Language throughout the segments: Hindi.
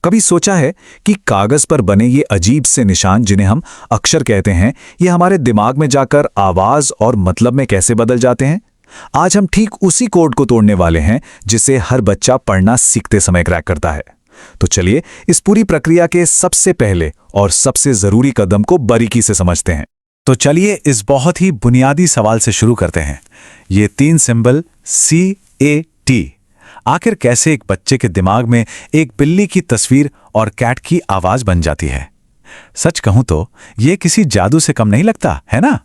कभी सोचा है कि कागज पर बने ये अजीब से निशान जिन्हें हम अक्षर कहते हैं, ये हमारे दिमाग में जाकर आवाज और मतलब में कैसे बदल जाते हैं? आज हम ठीक उसी कोड को तोड़ने वाले हैं जिसे हर बच्चा पढ़ना सीखते समय क्रैक करता है। तो चलिए इस पूरी प्रक्रिया के सबसे पहले और सबसे जरूरी कदम को बारीकी से समझते हैं। तो चलिए इस बहुत ही बुनियादी सवाल से शुरू करते हैं। ये 3 सिंबल CAT आखिर कैसे एक बच्चे के दिमाग में एक बिल्ली की तस्वीर और कैट की आवाज बन जाती है? सच कहूं तो ये किसी जादू से कम नहीं लगता, है ना?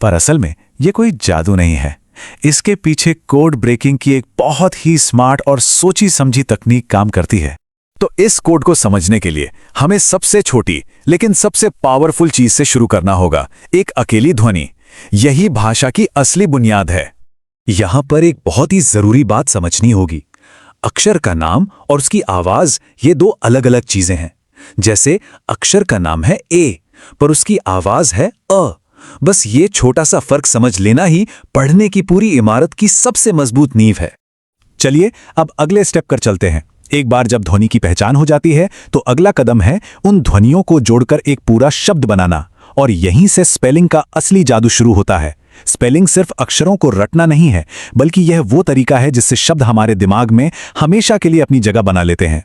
पर असल में ये कोई जादू नहीं है। इसके पीछे कोड ब्रेकिंग की एक बहुत ही स्मार्ट और सोची समझी तकनीक काम करती है। तो इस कोड को समझने के लिए हमें सबसे छोटी लेकिन सबसे पावरफुल चीज से शुरू करना होगा, एक अकेली ध्वनि। यही भाषा की असली बुनियाद है। यहां पर एक बहुत ही जरूरी बात समझनी होगी। अक्षर का नाम और उसकी आवाज ये 2 अलग अलग चीजें हैं। जैसे अक्षर का नाम है A पर उसकी आवाज है अ। बस ये छोटा सा फर्क समझ लेना ही पढ़ने की पूरी इमारत की सबसे मजबूत नींव है। चलिए अब अगले स्टेप कर चलते हैं। एक बार जब ध्वनि की पहचान हो जाती है तो अगला कदम है उन ध्वनियों को जोड़कर एक पूरा शब्द बनाना। और यहीं से स्पेलिंग का असली जादू शुरू होता है। स्पेलिंग सिर्फ अक्षरों को रटना नहीं है, बल्कि यह वो तरीका है जिससे शब्द हमारे दिमाग में हमेशा के लिए अपनी जगह बना लेते हैं।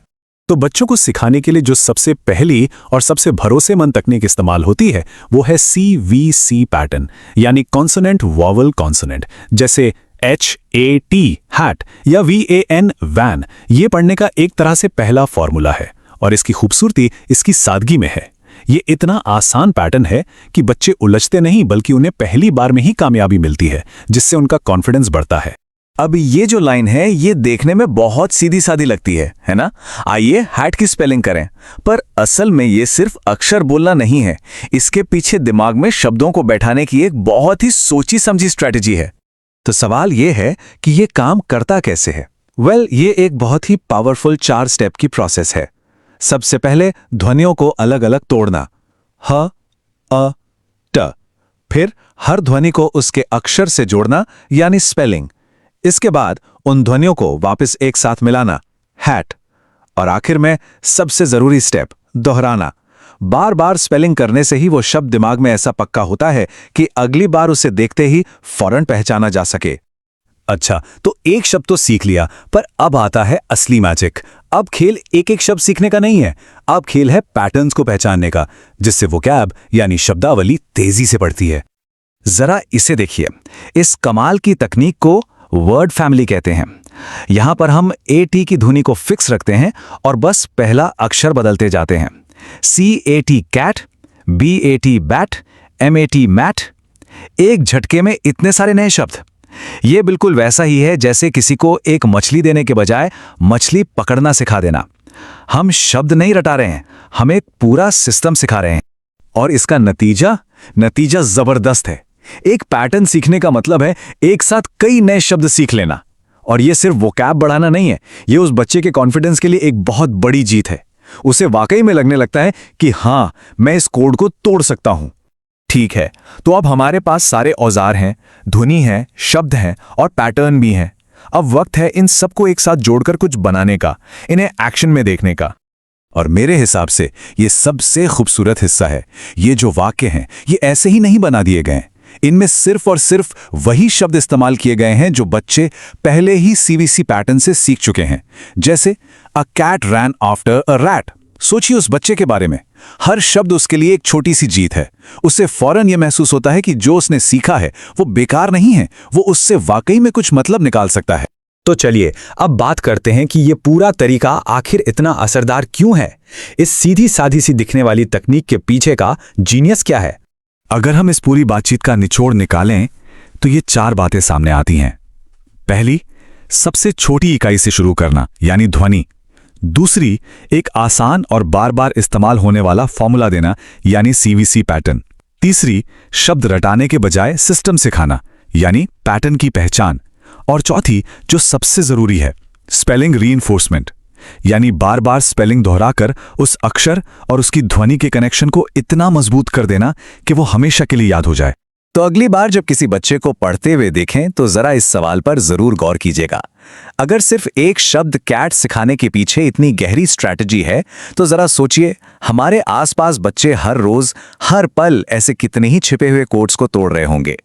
तो बच्चों को सिखाने के लिए जो सबसे पहली और सबसे भरोसेमंद तकनीक इस्तेमाल होती है वो है CVC पैटर्न, यानी कॉन्सोनेंट वॉवल कॉन्सोनेंट। जैसे HAT हैट या VAN वैन। ये पढ़ने का एक तरह से पहला फॉर्मूला है और इसकी खूबसूरती इसकी सादगी में है। ये इतना आसान पैटर्न है कि बच्चे उलझते नहीं, बल्कि उन्हें पहली बार में ही कामयाबी मिलती है, जिससे उनका कॉन्फिडेंस बढ़ता है। अब ये जो लाइन है ये देखने में बहुत सीधी सादी लगती है ना? आइए हैट की स्पेलिंग करें। पर असल में ये सिर्फ अक्षर बोलना नहीं है, इसके पीछे दिमाग में शब्दों को बैठाने की एक बहुत ही सोची समझी स्ट्रैटेजी है। तो सवाल ये है कि ये काम करता कैसे है? ये एक बहुत ही पावरफुल 4 स्टेप की प्रोसेस है। सबसे पहले ध्वनियों को अलग अलग तोड़ना, ह, अ, ट। फिर हर ध्वनि को उसके अक्षर से जोड़ना, यानी स्पेलिंग। इसके बाद उन ध्वनियों को वापस एक साथ मिलाना, हैट। और आखिर में सबसे जरूरी स्टेप, दोहराना। बार बार स्पेलिंग करने से ही वो शब्द दिमाग में ऐसा पक्का होता है कि अगली बार उसे देखते ही फौरन पहचाना जा सके। अच्छा, तो एक शब्द तो सीख लिया, पर अब आता है असली मैजिक। अब खेल एक एक शब्द सीखने का नहीं है, अब खेल है पैटर्न्स को पहचानने का, जिससे वोकैब यानी शब्दावली तेजी से बढ़ती है। जरा इसे देखिए, इस कमाल की तकनीक को वर्ड फैमिली कहते हैं। यहां पर हम AT की ध्वनि को फिक्स रखते हैं और बस पहला अक्षर बदलते जाते हैं। CAT cat, BAT bat, MAT mat. एक झटके में इतने सारे नए शब्द। ये बिल्कुल वैसा ही है जैसे किसी को एक मछली देने के बजाय मछली पकड़ना सिखा देना। हम शब्द नहीं रटा रहे हैं, हम एक पूरा सिस्टम सिखा रहे हैं। और इसका नतीजा जबरदस्त है। एक पैटर्न सीखने का मतलब है एक साथ कई नए शब्द सीख लेना। और ये सिर्फ वोकैब बढ़ाना नहीं है, ये उस बच्चे के कॉन्फिडेंस के लिए एक बहुत बड़ी जीत है। उसे वाकई में लगने लगता है कि हाँ, मैं इस कोड को तोड़ सकता हूं। ठीक है, तो अब हमारे पास सारे औजार हैं, ध्वनि है, शब्द हैं और पैटर्न भी हैं। अब वक्त है इन सबको एक साथ जोड़कर कुछ बनाने का, इन्हें एक्शन में देखने का। और मेरे हिसाब से ये सबसे खूबसूरत हिस्सा है। ये जो वाक्य हैं ये ऐसे ही नहीं बना दिए गए। इनमें सिर्फ और सिर्फ वही शब्द इस्तेमाल किए गए हैं जो बच्चे पहले ही CVC पैटर्न से सीख चुके हैं। जैसे a cat ran after a rat. सोचिए उस बच्चे के बारे में। हर शब्द उसके लिए एक छोटी सी जीत है। उसे फौरन यह महसूस होता है कि जो उसने सीखा है वो बेकार नहीं है, वो उससे वाकई में कुछ मतलब निकाल सकता है। तो चलिए अब बात करते हैं कि ये पूरा तरीका आखिर इतना असरदार क्यों है। इस सीधी सादी सी दिखने वाली तकनीक के पीछे का जीनियस क्या है? अगर हम इस पूरी बातचीत का निचोड़ निकालें तो ये 4 बातें सामने आती हैं। पहली, सबसे छोटी इकाई से शुरू करना, यानी ध्वनि। दूसरी, एक आसान और बार बार इस्तेमाल होने वाला फॉर्मूला देना, यानी CVC पैटर्न। तीसरी, शब्द रटाने के बजाय सिस्टम सिखाना, यानी पैटर्न की पहचान। और चौथी, जो सबसे जरूरी है, स्पेलिंग रीइंफोर्समेंट, यानी बार बार स्पेलिंग दोहराकर उस अक्षर और उसकी ध्वनि के कनेक्शन को इतना मजबूत कर देना कि वो हमेशा के लिए याद हो जाए। तो अगली बार जब किसी बच्चे को पढ़ते हुए देखें तो जरा इस सवाल पर जरूर गौर कीजिएगा। अगर सिर्फ एक शब्द कैट सिखाने के पीछे इतनी गहरी स्ट्रैटेजी है, तो जरा सोचिए हमारे आसपास बच्चे हर रोज हर पल ऐसे कितने ही छिपे हुए कोड्स को तोड़ रहे होंगे।